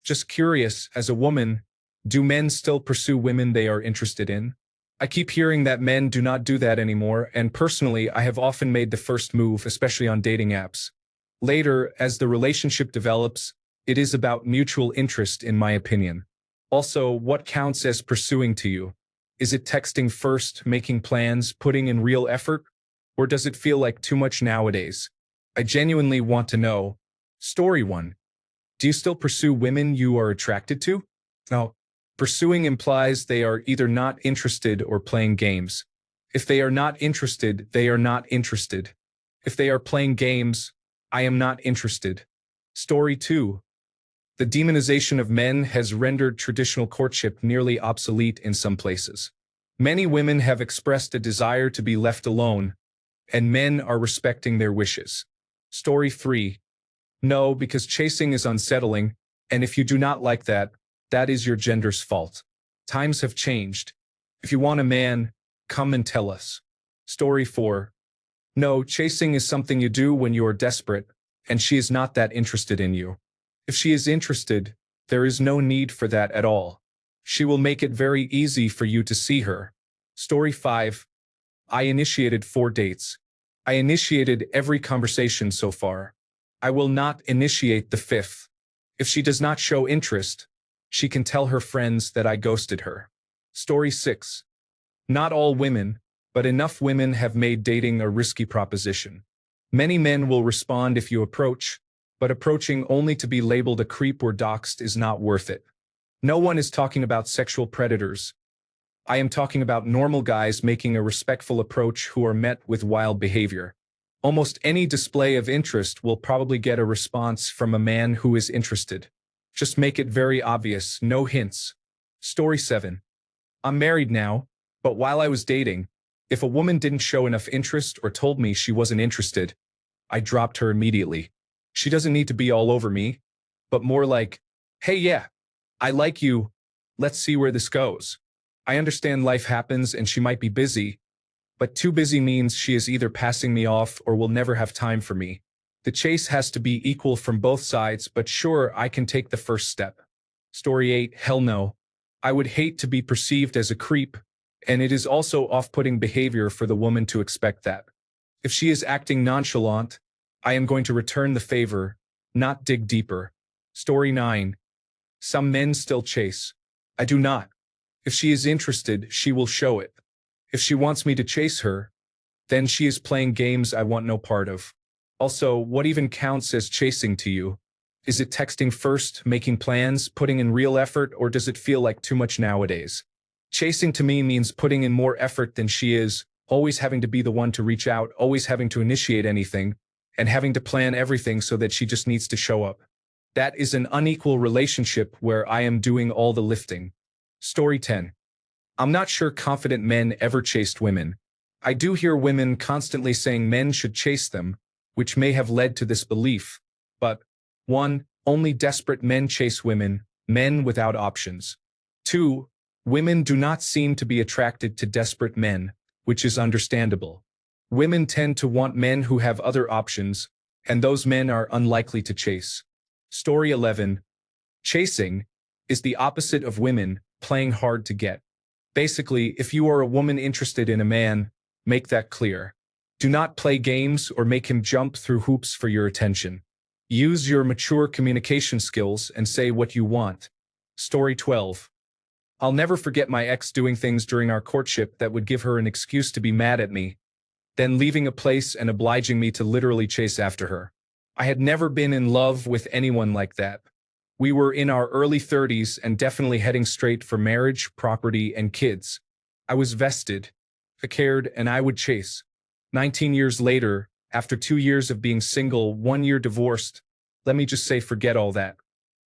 Just curious, as a woman, do men still pursue women they are interested in? I keep hearing that men do not do that anymore, and personally, I have often made the first move, especially on dating apps. Later, as the relationship develops, it is about mutual interest, in my opinion. Also, what counts as pursuing to you? Is it texting first, making plans, putting in real effort? Or does it feel like too much nowadays? I genuinely want to know. Story 1. Do you still pursue women you are attracted to? Now, pursuing implies they are either not interested or playing games. If they are not interested, they are not interested. If they are playing games, I am not interested. Story 2. The demonization of men has rendered traditional courtship nearly obsolete in some places. Many women have expressed a desire to be left alone, and men are respecting their wishes. Story 3. No, because chasing is unsettling, and if you do not like that, that is your gender's fault. Times have changed. If you want a man, come and tell us. Story 4. No, chasing is something you do when you are desperate, and she is not that interested in you. If she is interested, there is no need for that at all. She will make it very easy for you to see her. Story 5. I initiated 4 dates. I initiated every conversation so far. I will not initiate the 5th. If she does not show interest, she can tell her friends that I ghosted her. Story 6. Not all women, but enough women have made dating a risky proposition. Many men will respond if you approach, but approaching only to be labeled a creep or doxed is not worth it. No one is talking about sexual predators. I am talking about normal guys making a respectful approach who are met with wild behavior. Almost any display of interest will probably get a response from a man who is interested. Just make it very obvious, no hints. Story 7. I'm married now, but while I was dating, if a woman didn't show enough interest or told me she wasn't interested, I dropped her immediately. She doesn't need to be all over me, but more like, hey, yeah, I like you. Let's see where this goes. I understand life happens and she might be busy, but too busy means she is either passing me off or will never have time for me. The chase has to be equal from both sides, but sure, I can take the first step. Story 8, hell no. I would hate to be perceived as a creep, and it is also off-putting behavior for the woman to expect that. If she is acting nonchalant, I am going to return the favor, not dig deeper. Story 9. Some men still chase. I do not. If she is interested, she will show it. If she wants me to chase her, then she is playing games I want no part of. Also, what even counts as chasing to you? Is it texting first, making plans, putting in real effort, or does it feel like too much nowadays? Chasing to me means putting in more effort than she is, always having to be the one to reach out, always having to initiate anything, and having to plan everything so that she just needs to show up. That is an unequal relationship where I am doing all the lifting. Story 10. I'm not sure confident men ever chased women. I do hear women constantly saying men should chase them, which may have led to this belief. But 1. Only desperate men chase women, men without options. 2. Women do not seem to be attracted to desperate men, which is understandable. Women tend to want men who have other options, and those men are unlikely to chase. Story 11. Chasing is the opposite of women playing hard to get. Basically, if you are a woman interested in a man, make that clear. Do not play games or make him jump through hoops for your attention. Use your mature communication skills and say what you want. Story 12. I'll never forget my ex doing things during our courtship that would give her an excuse to be mad at me, then leaving a place and obliging me to literally chase after her. I had never been in love with anyone like that. We were in our early 30s and definitely heading straight for marriage, property, and kids. I was vested. I cared, and I would chase. 19 years later, after 2 years of being single, 1 year divorced, let me just say forget all that.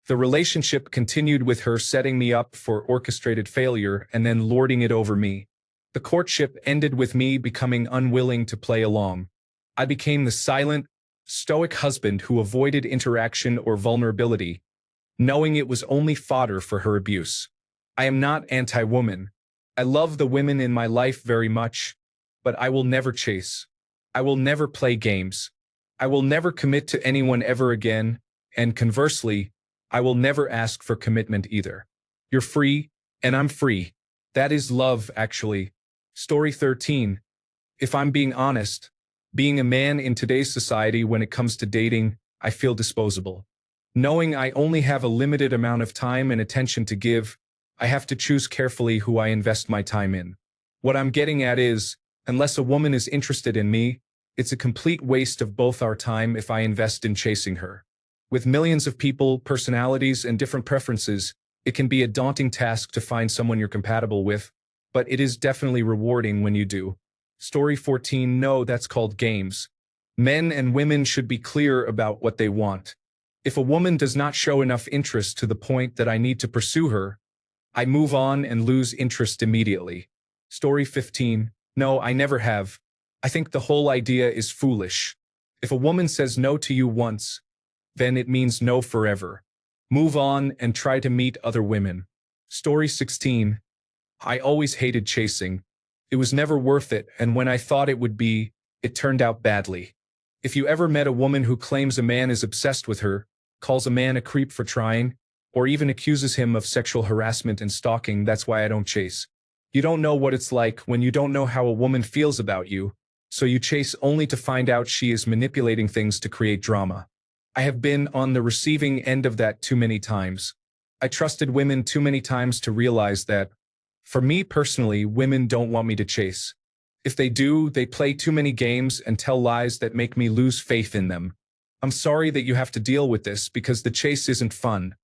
The relationship continued with her setting me up for orchestrated failure and then lording it over me. The courtship ended with me becoming unwilling to play along. I became the silent, stoic husband who avoided interaction or vulnerability, knowing it was only fodder for her abuse. I am not anti-woman. I love the women in my life very much, but I will never chase. I will never play games. I will never commit to anyone ever again, and conversely, I will never ask for commitment either. You're free, and I'm free. That is love, actually. Story 13. If I'm being honest, being a man in today's society when it comes to dating, I feel disposable. Knowing I only have a limited amount of time and attention to give, I have to choose carefully who I invest my time in. What I'm getting at is, unless a woman is interested in me, it's a complete waste of both our time if I invest in chasing her. With millions of people, personalities, and different preferences, it can be a daunting task to find someone you're compatible with, but it is definitely rewarding when you do. Story 14. No, that's called games. Men and women should be clear about what they want. If a woman does not show enough interest to the point that I need to pursue her, I move on and lose interest immediately. Story 15. No, I never have. I think the whole idea is foolish. If a woman says no to you once, then it means no forever. Move on and try to meet other women. Story 16. I always hated chasing. It was never worth it, and when I thought it would be, it turned out badly. If you ever met a woman who claims a man is obsessed with her, calls a man a creep for trying, or even accuses him of sexual harassment and stalking, that's why I don't chase. You don't know what it's like when you don't know how a woman feels about you, so you chase only to find out she is manipulating things to create drama. I have been on the receiving end of that too many times. I trusted women too many times to realize that, for me personally, women don't want me to chase. If they do, they play too many games and tell lies that make me lose faith in them. I'm sorry that you have to deal with this because the chase isn't fun.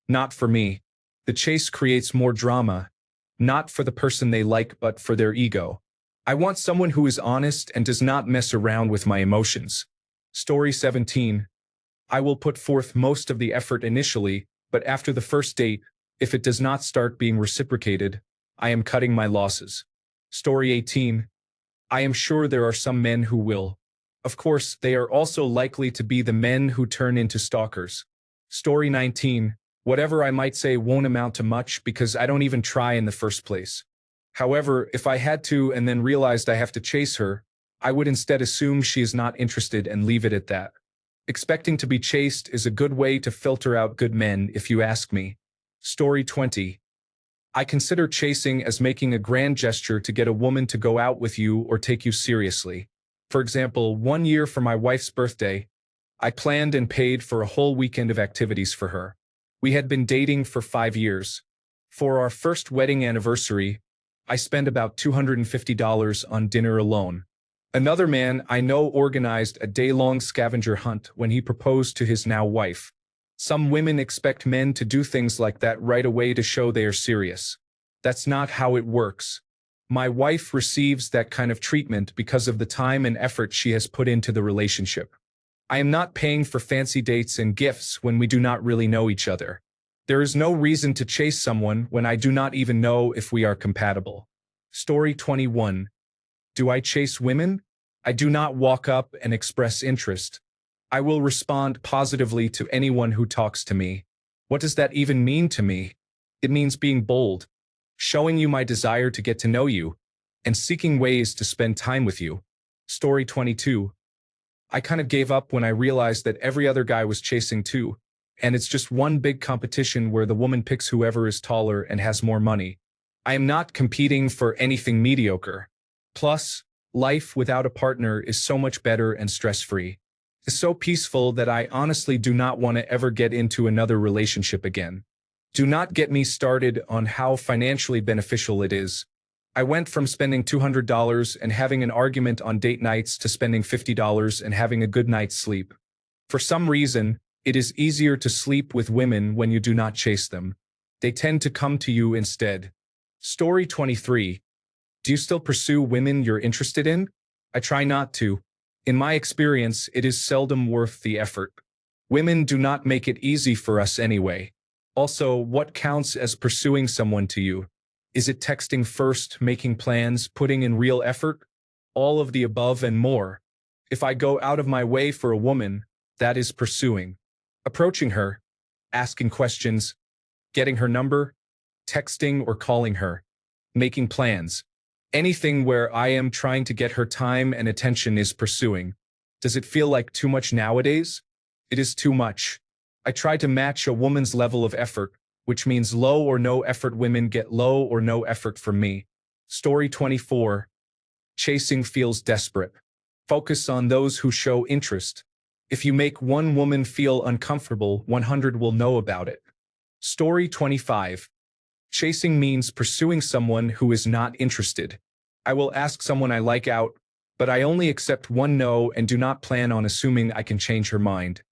Not for me. The chase creates more drama, not for the person they like but for their ego. I want someone who is honest and does not mess around with my emotions. Story 17. I will put forth most of the effort initially, but after the first date, if it does not start being reciprocated, I am cutting my losses. Story 18. I am sure there are some men who will. Of course, they are also likely to be the men who turn into stalkers. Story 19. Whatever I might say won't amount to much because I don't even try in the first place. However, if I had to and then realized I have to chase her, I would instead assume she is not interested and leave it at that. Expecting to be chased is a good way to filter out good men, if you ask me. Story 20. I consider chasing as making a grand gesture to get a woman to go out with you or take you seriously. For example, 1 year for my wife's birthday, I planned and paid for a whole weekend of activities for her. We had been dating for 5 years. For our first wedding anniversary, I spent about $250 on dinner alone. Another man I know organized a day-long scavenger hunt when he proposed to his now wife. Some women expect men to do things like that right away to show they are serious. That's not how it works. My wife receives that kind of treatment because of the time and effort she has put into the relationship. I am not paying for fancy dates and gifts when we do not really know each other. There is no reason to chase someone when I do not even know if we are compatible. Story 21. Do I chase women? I do not walk up and express interest. I will respond positively to anyone who talks to me. What does that even mean to me? It means being bold, showing you my desire to get to know you, and seeking ways to spend time with you. Story 22. I kind of gave up when I realized that every other guy was chasing too, and it's just one big competition where the woman picks whoever is taller and has more money. I am not competing for anything mediocre. Plus, life without a partner is so much better and stress-free. It's so peaceful that I honestly do not want to ever get into another relationship again. Do not get me started on how financially beneficial it is. I went from spending $200 and having an argument on date nights to spending $50 and having a good night's sleep. For some reason, it is easier to sleep with women when you do not chase them. They tend to come to you instead. Story 23. Do you still pursue women you're interested in? I try not to. In my experience, it is seldom worth the effort. Women do not make it easy for us anyway. Also, what counts as pursuing someone to you? Is it texting first, making plans, putting in real effort? All of the above and more. If I go out of my way for a woman, that is pursuing. Approaching her, asking questions, getting her number, texting or calling her, making plans. Anything where I am trying to get her time and attention is pursuing. Does it feel like too much nowadays? It is too much. I try to match a woman's level of effort, which means low or no effort women get low or no effort from me. Story 24. Chasing feels desperate. Focus on those who show interest. If you make one woman feel uncomfortable, 100 will know about it. Story 25. Chasing means pursuing someone who is not interested. I will ask someone I like out, but I only accept one no and do not plan on assuming I can change her mind.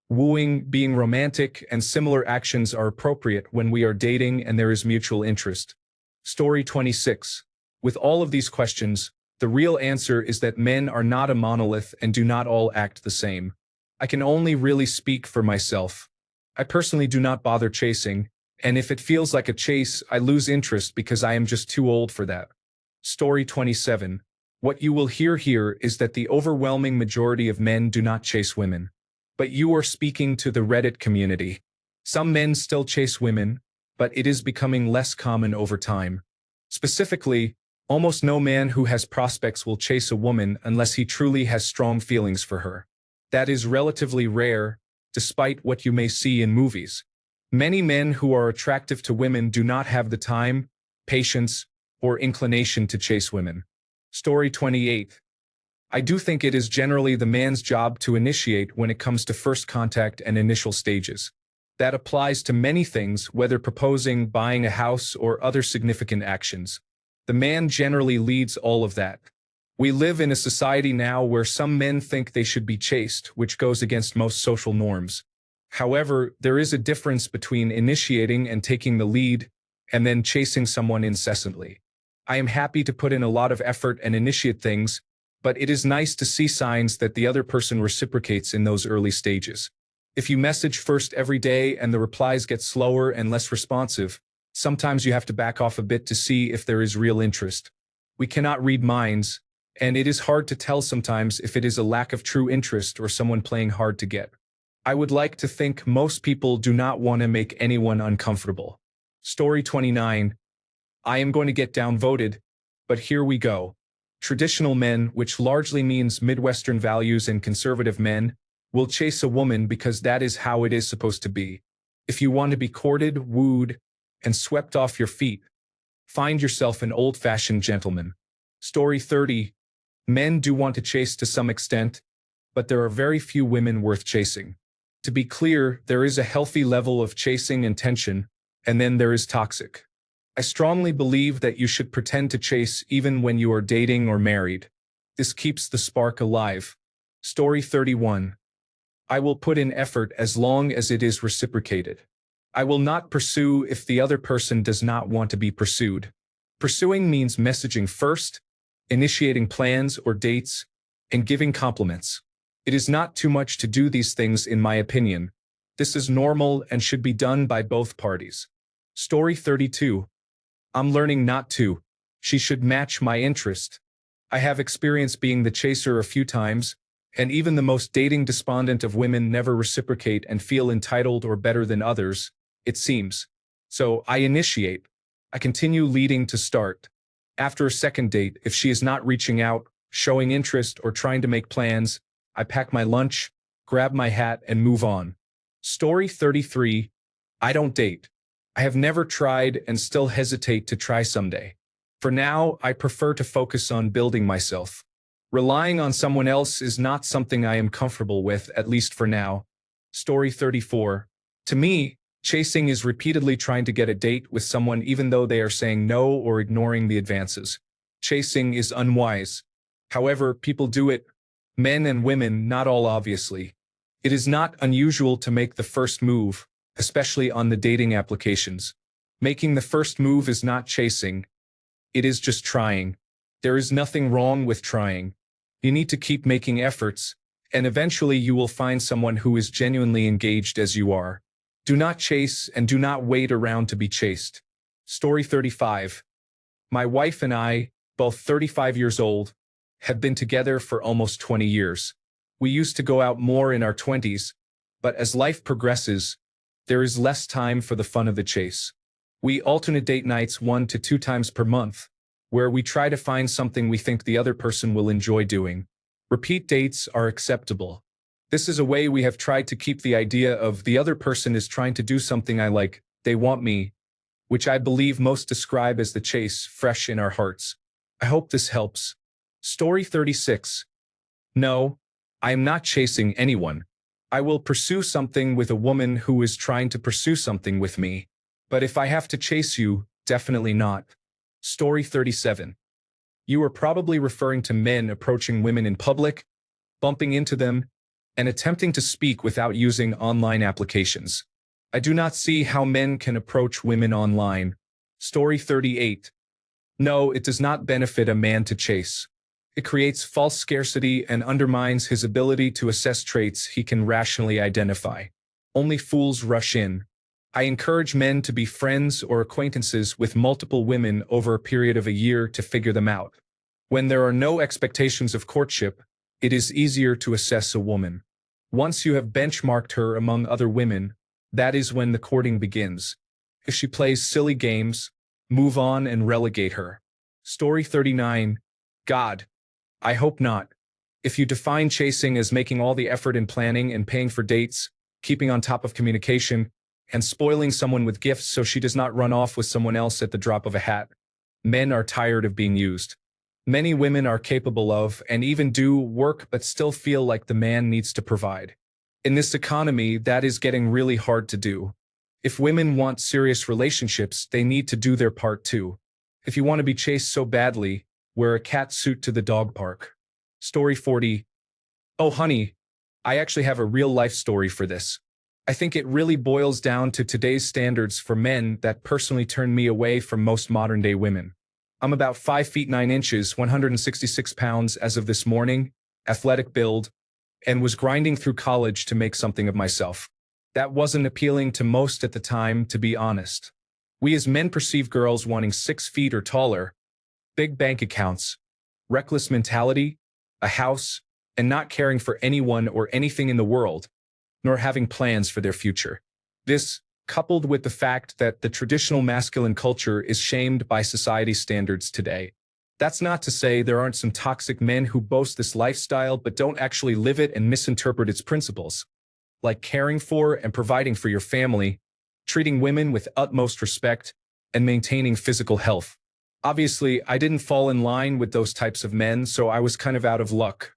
Wooing, being romantic, and similar actions are appropriate when we are dating and there is mutual interest. Story 26. With all of these questions, the real answer is that men are not a monolith and do not all act the same. I can only really speak for myself. I personally do not bother chasing, and if it feels like a chase, I lose interest because I am just too old for that. Story 27. What you will hear here is that the overwhelming majority of men do not chase women. But you are speaking to the Reddit community. Some men still chase women, but it is becoming less common over time. Specifically, almost no man who has prospects will chase a woman unless he truly has strong feelings for her. That is relatively rare, despite what you may see in movies. Many men who are attractive to women do not have the time, patience, or inclination to chase women. Story 28. I do think it is generally the man's job to initiate when it comes to first contact and initial stages. That applies to many things, whether proposing, buying a house, or other significant actions. The man generally leads all of that. We live in a society now where some men think they should be chased, which goes against most social norms. However, there is a difference between initiating and taking the lead, and then chasing someone incessantly. I am happy to put in a lot of effort and initiate things, but it is nice to see signs that the other person reciprocates in those early stages. If you message first every day and the replies get slower and less responsive, sometimes you have to back off a bit to see if there is real interest. We cannot read minds, and it is hard to tell sometimes if it is a lack of true interest or someone playing hard to get. I would like to think most people do not want to make anyone uncomfortable. Story 29. I am going to get downvoted, but here we go. Traditional men, which largely means Midwestern values and conservative men, will chase a woman because that is how it is supposed to be. If you want to be courted, wooed, and swept off your feet, find yourself an old-fashioned gentleman. Story 30. Men do want to chase to some extent, but there are very few women worth chasing. To be clear, there is a healthy level of chasing and tension, and then there is toxic. I strongly believe that you should pretend to chase even when you are dating or married. This keeps the spark alive. Story 31. I will put in effort as long as it is reciprocated. I will not pursue if the other person does not want to be pursued. Pursuing means messaging first, initiating plans or dates, and giving compliments. It is not too much to do these things in my opinion. This is normal and should be done by both parties. Story 32. I'm learning not to. She should match my interest. I have experience being the chaser a few times, and even the most dating despondent of women never reciprocate and feel entitled or better than others, it seems. So I initiate. I continue leading to start. After a second date, if she is not reaching out, showing interest, or trying to make plans, I pack my lunch, grab my hat, and move on. Story 33. I don't date. I have never tried and still hesitate to try someday. For now, I prefer to focus on building myself. Relying on someone else is not something I am comfortable with, at least for now. Story 34. To me, chasing is repeatedly trying to get a date with someone even though they are saying no or ignoring the advances. Chasing is unwise. However, people do it. Men and women, not all obviously. It is not unusual to make the first move, especially on the dating applications. Making the first move is not chasing. It is just trying. There is nothing wrong with trying. You need to keep making efforts, and eventually you will find someone who is genuinely engaged as you are. Do not chase and do not wait around to be chased. Story 35. My wife and I, both 35 years old, have been together for almost 20 years. We used to go out more in our 20s, but as life progresses, there is less time for the fun of the chase. We alternate date nights 1 to 2 times per month, where we try to find something we think the other person will enjoy doing. Repeat dates are acceptable. This is a way we have tried to keep the idea of the other person is trying to do something I like, they want me, which I believe most describe as the chase, fresh in our hearts. I hope this helps. Story 36. No, I am not chasing anyone. I will pursue something with a woman who is trying to pursue something with me. But if I have to chase you, definitely not. Story 37. You are probably referring to men approaching women in public, bumping into them, and attempting to speak without using online applications. I do not see how men can approach women online. Story 38. No, it does not benefit a man to chase. It creates false scarcity and undermines his ability to assess traits he can rationally identify. Only fools rush in. I encourage men to be friends or acquaintances with multiple women over a period of a year to figure them out. When there are no expectations of courtship, it is easier to assess a woman. Once you have benchmarked her among other women, that is when the courting begins. If she plays silly games, move on and relegate her. Story 39. God. I hope not. If you define chasing as making all the effort in planning and paying for dates, keeping on top of communication, and spoiling someone with gifts so she does not run off with someone else at the drop of a hat, men are tired of being used. Many women are capable of, and even do, work but still feel like the man needs to provide. In this economy, that is getting really hard to do. If women want serious relationships, they need to do their part too. If you want to be chased so badly, wear a cat suit to the dog park. Story 40. Oh honey, I actually have a real-life story for this. I think it really boils down to today's standards for men that personally turn me away from most modern-day women. I'm about 5 feet 9 inches, 166 pounds as of this morning, athletic build, and was grinding through college to make something of myself. That wasn't appealing to most at the time, to be honest. We as men perceive girls wanting 6 feet or taller, big bank accounts, reckless mentality, a house, and not caring for anyone or anything in the world, nor having plans for their future. This, coupled with the fact that the traditional masculine culture is shamed by society's standards today. That's not to say there aren't some toxic men who boast this lifestyle but don't actually live it and misinterpret its principles, like caring for and providing for your family, treating women with utmost respect, and maintaining physical health. Obviously, I didn't fall in line with those types of men, so I was kind of out of luck.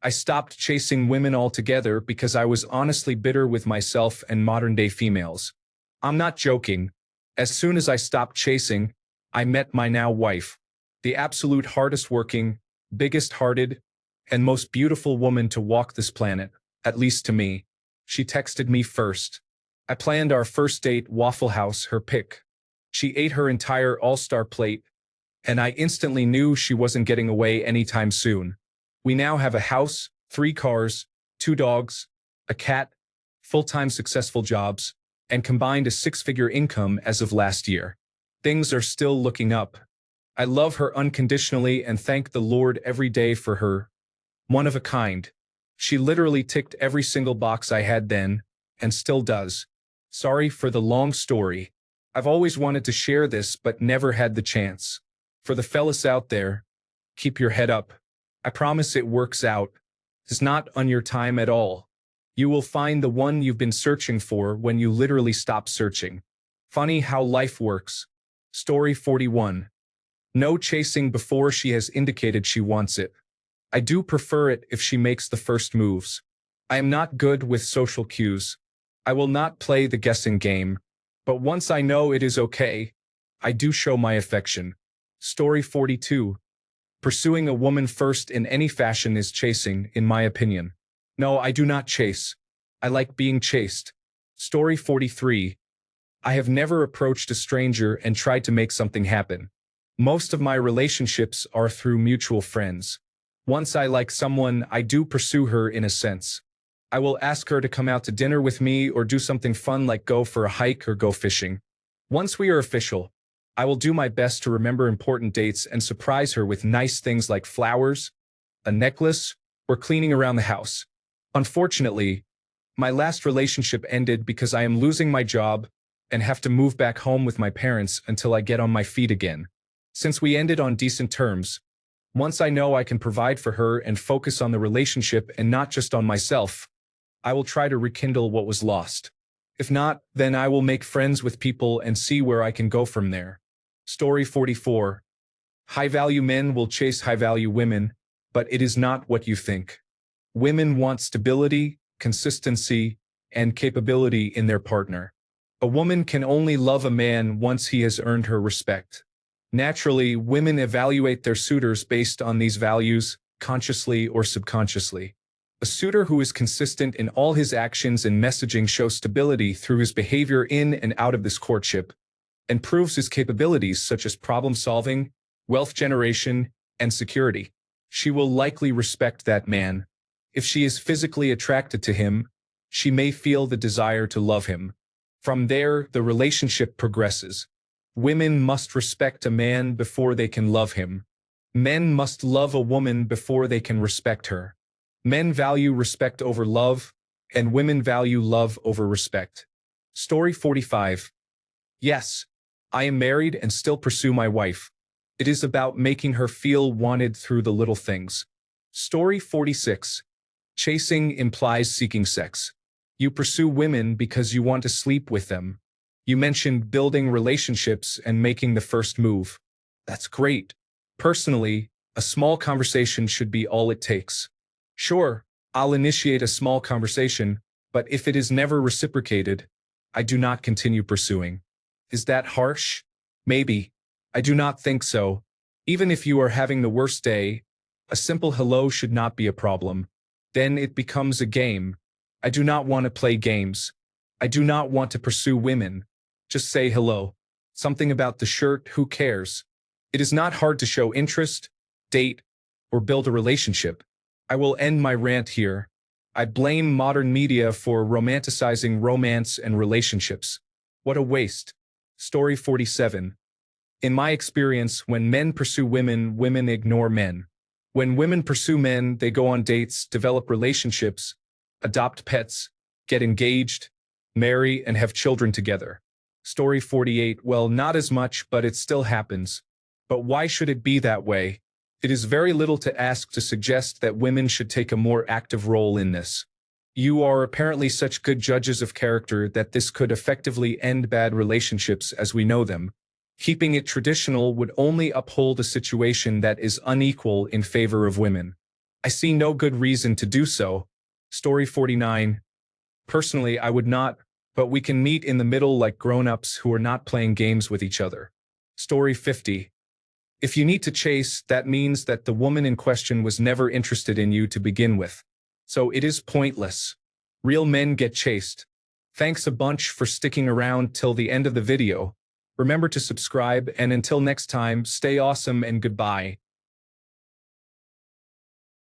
I stopped chasing women altogether because I was honestly bitter with myself and modern-day females. I'm not joking. As soon as I stopped chasing, I met my now wife, the absolute hardest working, biggest hearted, and most beautiful woman to walk this planet, at least to me. She texted me first. I planned our first date, Waffle House, her pick. She ate her entire all-star plate, and I instantly knew she wasn't getting away anytime soon. We now have a house, 3 cars, 2 dogs, a cat, full-time successful jobs, and combined a 6-figure income as of last year. Things are still looking up. I love her unconditionally and thank the Lord every day for her. One of a kind. She literally ticked every single box I had then, and still does. Sorry for the long story. I've always wanted to share this but never had the chance. For the fellas out there, keep your head up. I promise it works out. It's not on your time at all. You will find the one you've been searching for when you literally stop searching. Funny how life works. Story 41. No chasing before she has indicated she wants it. I do prefer it if she makes the first moves. I am not good with social cues. I will not play the guessing game. But once I know it is okay, I do show my affection. Story 42. Pursuing a woman first in any fashion is chasing, in my opinion. No, I do not chase. I like being chased. Story 43. I have never approached a stranger and tried to make something happen. Most of my relationships are through mutual friends. Once I like someone, I do pursue her in a sense. I will ask her to come out to dinner with me or do something fun like go for a hike or go fishing. Once we are official, I will do my best to remember important dates and surprise her with nice things like flowers, a necklace, or cleaning around the house. Unfortunately, my last relationship ended because I am losing my job and have to move back home with my parents until I get on my feet again. Since we ended on decent terms, once I know I can provide for her and focus on the relationship and not just on myself, I will try to rekindle what was lost. If not, then I will make friends with people and see where I can go from there. Story 44. High-value men will chase high-value women, but it is not what you think. Women want stability, consistency, and capability in their partner. A woman can only love a man once he has earned her respect. Naturally, women evaluate their suitors based on these values, consciously or subconsciously. A suitor who is consistent in all his actions and messaging shows stability through his behavior in and out of this courtship, and proves his capabilities such as problem-solving, wealth generation, and security. She will likely respect that man. If she is physically attracted to him, she may feel the desire to love him. From there, the relationship progresses. Women must respect a man before they can love him. Men must love a woman before they can respect her. Men value respect over love, and women value love over respect. Story 45. Yes, I am married and still pursue my wife. It is about making her feel wanted through the little things. Story 46. Chasing implies seeking sex. You pursue women because you want to sleep with them. You mentioned building relationships and making the first move. That's great. Personally, a small conversation should be all it takes. Sure, I'll initiate a small conversation, but if it is never reciprocated, I do not continue pursuing. Is that harsh? Maybe. I do not think so. Even if you are having the worst day, a simple hello should not be a problem. Then it becomes a game. I do not want to play games. I do not want to pursue women. Just say hello. Something about the shirt, who cares? It is not hard to show interest, date, or build a relationship. I will end my rant here. I blame modern media for romanticizing romance and relationships. What a waste. Story 47. In my experience, when men pursue women, women ignore men. When women pursue men, they go on dates, develop relationships, adopt pets, get engaged, marry, and have children together. Story 48. Well, not as much, but it still happens. But why should it be that way? It is very little to ask to suggest that women should take a more active role in this. You are apparently such good judges of character that this could effectively end bad relationships as we know them. Keeping it traditional would only uphold a situation that is unequal in favor of women. I see no good reason to do so. Story 49. Personally, I would not, but we can meet in the middle like grown-ups who are not playing games with each other. Story 50. If you need to chase, that means that the woman in question was never interested in you to begin with. So it is pointless. Real men get chased. Thanks a bunch for sticking around till the end of the video. Remember to subscribe, and until next time, stay awesome and goodbye.